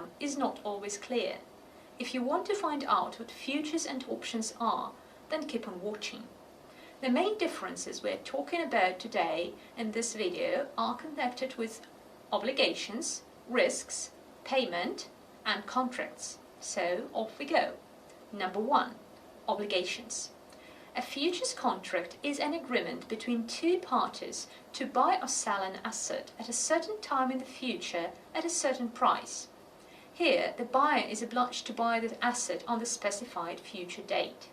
diagram is not always clear. If you want to find out what futures and options are, then keep on watching. The main differences we're talking about today in this video are connected with obligations, risks, payment and contracts. So off we go. Number 1. Obligations. A futures contract is an agreement between two parties to buy or sell an asset at a certain time in the future at a certain price. Here, the buyer is obliged to buy the asset on the specified future date.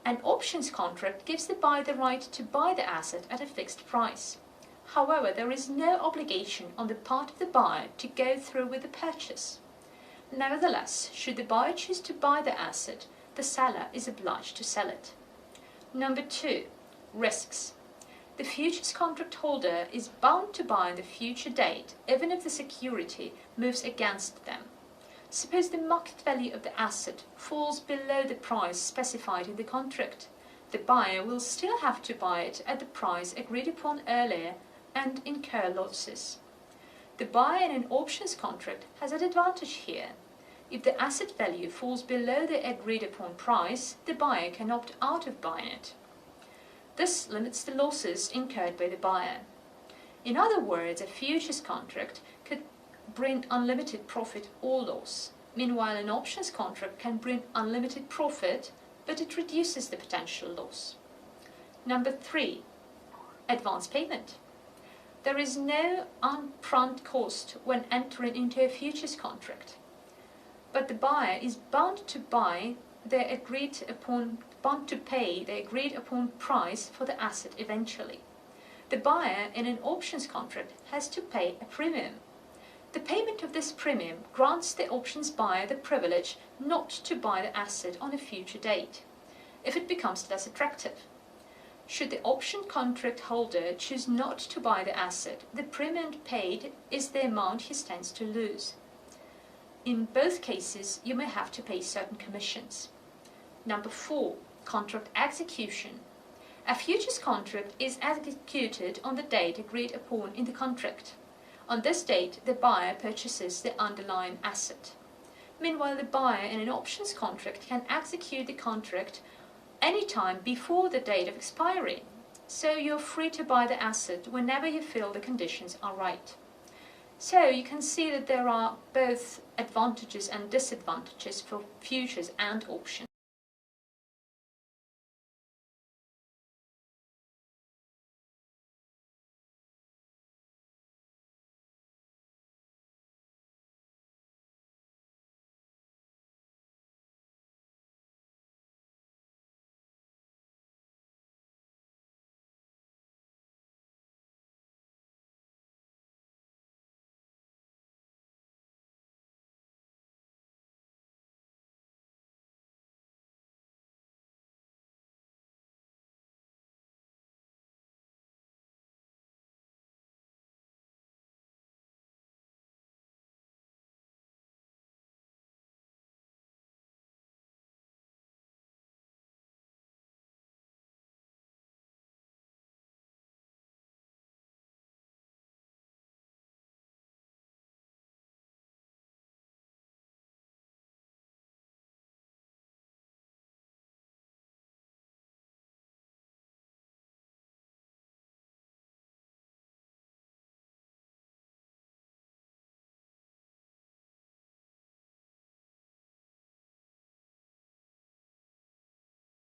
An options contract gives the buyer the right to buy the asset at a fixed price. However, there is no obligation on the part of the buyer to go through with the purchase. Nevertheless, should the buyer choose to buy the asset, the seller is obliged to sell it. Number 2. Risks. The futures contract holder is bound to buy on the future date even if the security moves against them. Suppose the market value of the asset falls below the price specified in the contract. The buyer will still have to buy it at the price agreed upon earlier and incur losses. The buyer in an options contract has an advantage here. If the asset value falls below the agreed upon price, the buyer can opt out of buying it. This limits the losses incurred by the buyer. In other words, a futures contract could bring unlimited profit or loss. Meanwhile, an options contract can bring unlimited profit, but it reduces the potential loss. Number 3. Advance payment. There is no upfront cost when entering into a futures contract, but the buyer is bound to pay the agreed upon price for the asset eventually. The buyer in an options contract has to pay a premium. The payment of this premium grants the options buyer the privilege not to buy the asset on a future date, if it becomes less attractive. Should the option contract holder choose not to buy the asset, the premium paid is the amount he stands to lose. In both cases, you may have to pay certain commissions. Number 4. Contract execution. A futures contract is executed on the date agreed upon in the contract. On this date, the buyer purchases the underlying asset. Meanwhile, the buyer in an options contract can execute the contract any time before the date of expiry, so you're free to buy the asset whenever you feel the conditions are right. So you can see that there are both advantages and disadvantages for futures and options.